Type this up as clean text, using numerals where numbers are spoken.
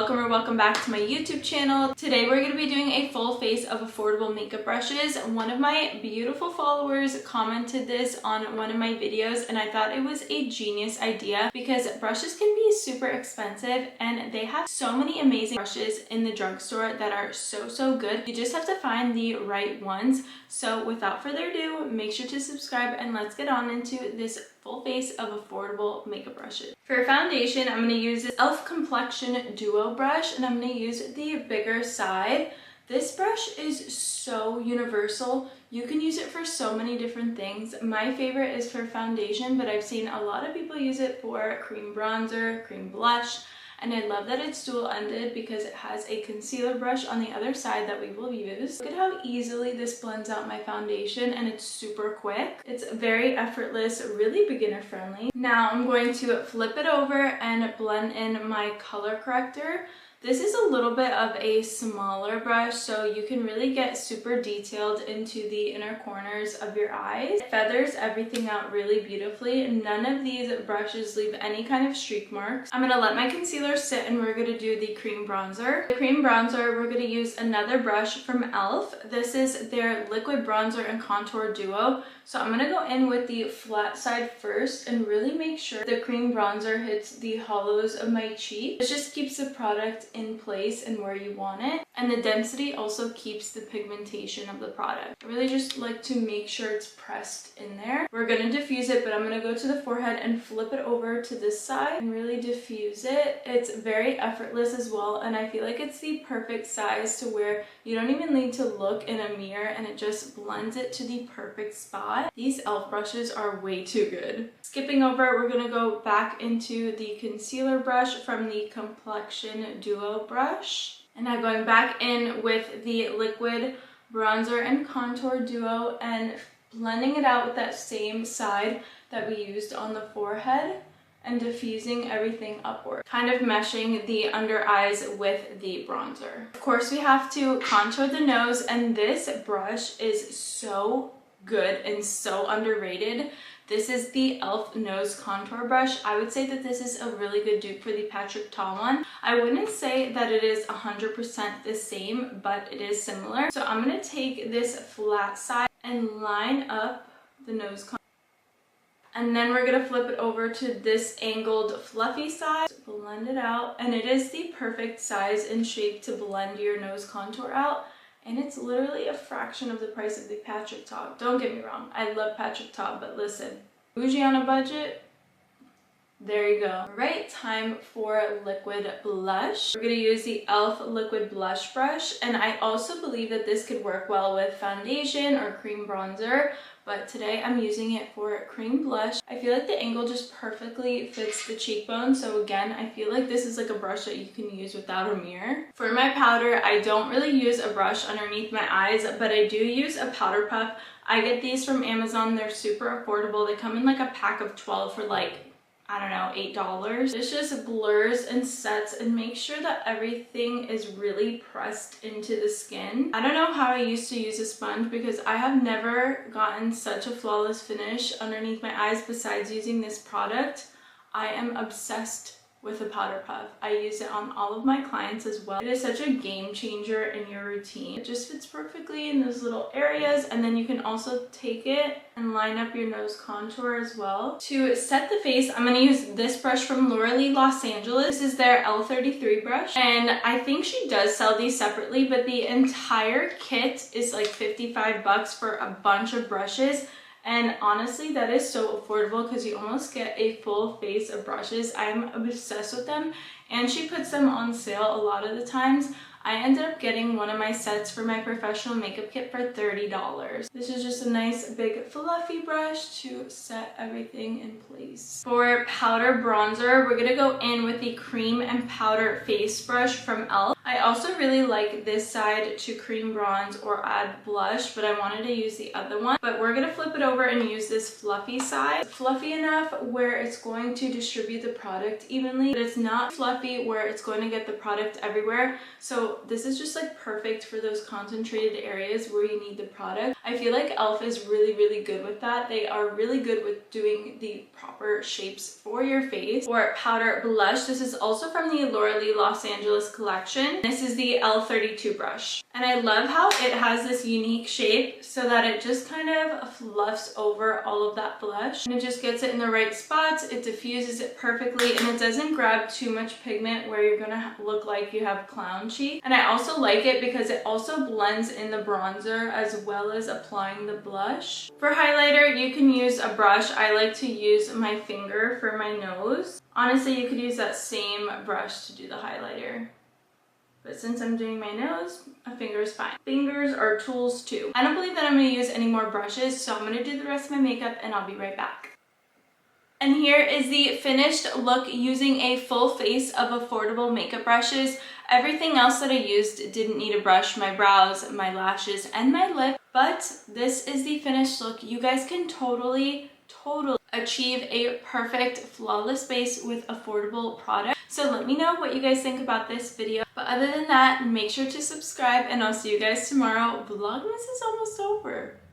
welcome back to my YouTube channel. Today we're going to be doing a full face of affordable makeup brushes. One of my beautiful followers commented this on one of my videos and I thought it was a genius idea because brushes can be super expensive and they have so many amazing brushes in the drugstore that are so good. You just have to find the right ones. So without further ado, make sure to subscribe and let's get on into this full face of affordable makeup brushes. For foundation, I'm going to use this e.l.f. Complexion Duo brush and I'm going to use the bigger side. This brush is so universal. You can use it for so many different things. My favorite is for foundation, but I've seen a lot of people use it for cream bronzer, cream blush, and I love that it's dual-ended because it has a concealer brush on the other side that we will use. Look at how easily this blends out my foundation and it's super quick. It's very effortless, really beginner friendly. Now I'm going to flip it over and blend in my color corrector. This is a little bit of a smaller brush, so you can really get super detailed into the inner corners of your eyes. It feathers everything out really beautifully. None of these brushes leave any kind of streak marks. I'm going to let my concealer sit and we're going to do the cream bronzer. The cream bronzer, we're going to use another brush from e.l.f. This is their liquid bronzer and contour duo. So I'm going to go in with the flat side first and really make sure the cream bronzer hits the hollows of my cheek. This just keeps the product in place and where you want it, and the density also keeps the pigmentation of the product. I really just like to make sure it's pressed in there. We're going to diffuse it, but I'm going to go to the forehead and flip it over to this side and really diffuse it. It's very effortless as well, and I feel like it's the perfect size to where you don't even need to look in a mirror and it just blends it to the perfect spot. These e.l.f. brushes are way too good. Skipping over, we're going to go back into the concealer brush from the Complexion Duo brush. And now going back in with the liquid bronzer and contour duo and blending it out with that same side that we used on the forehead and diffusing everything upward, kind of meshing the under eyes with the bronzer. Of course, we have to contour the nose, and this brush is so good and so underrated. This is the e.l.f. nose contour brush. I would say that this is a really good dupe for the Patrick Ta one. I wouldn't say that it is 100% the same, but it is similar. So I'm going to take this flat side and line up the nose contour. And then we're going to flip it over to this angled fluffy side. Blend it out. And it is the perfect size and shape to blend your nose contour out. And it's literally a fraction of the price of the Patrick Ta. Don't get me wrong, I love Patrick Ta, but listen, bougie on a budget, there you go. Alright, time for liquid blush. We're going to use the e.l.f. liquid blush brush, and I also believe that this could work well with foundation or cream bronzer, but today I'm using it for cream blush. I feel like the angle just perfectly fits the cheekbone, so again, I feel like this is like a brush that you can use without a mirror. For my powder, I don't really use a brush underneath my eyes, but I do use a powder puff. I get these from Amazon. They're super affordable. They come in like a pack of 12 for like, I don't know, $8. This just blurs and sets and makes sure that everything is really pressed into the skin. I don't know how I used to use a sponge because I have never gotten such a flawless finish underneath my eyes besides using this product. I am obsessed with a powder puff. I use it on all of my clients as well. It is such a game changer in your routine. It just fits perfectly in those little areas, and then you can also take it and line up your nose contour as well. To set the face, I'm going to use this brush from Laura Lee Los Angeles. This is their L33 brush, and I think she does sell these separately, but the entire kit is like 55 bucks for a bunch of brushes. And honestly, that is so affordable because you almost get a full face of brushes. I'm obsessed with them, and she puts them on sale a lot of the times. I ended up getting one of my sets for my professional makeup kit for $30. This is just a nice big fluffy brush to set everything in place. For powder bronzer, we're gonna go in with the cream and powder face brush from e.l.f. I also really like this side to cream bronze or add blush, but I wanted to use the other one. But we're gonna flip it over and use this fluffy side. Fluffy enough where it's going to distribute the product evenly, but it's not fluffy where it's going to get the product everywhere. So So this is just like perfect for those concentrated areas where you need the product. I feel like e.l.f. is really good with that. They are really good with doing the proper shapes for your face. For powder blush, this is also from the Laura Lee Los Angeles collection. This is the L32 brush. And I love how it has this unique shape so that it just kind of fluffs over all of that blush. And it just gets it in the right spots, it diffuses it perfectly, and it doesn't grab too much pigment where you're gonna look like you have clown cheeks. And I also like it because it also blends in the bronzer as well as applying the blush. For highlighter, you can use a brush. I like to use my finger for my nose. Honestly, you could use that same brush to do the highlighter. But since I'm doing my nose, a finger is fine. Fingers are tools too. I don't believe that I'm going to use any more brushes, so I'm going to do the rest of my makeup and I'll be right back. And here is the finished look using a full face of affordable makeup brushes. Everything else that I used didn't need a brush, my brows, my lashes, and my lip. But this is the finished look. You guys can totally achieve a perfect, flawless base with affordable products. So let me know what you guys think about this video. But other than that, make sure to subscribe and I'll see you guys tomorrow. Vlogmas is almost over.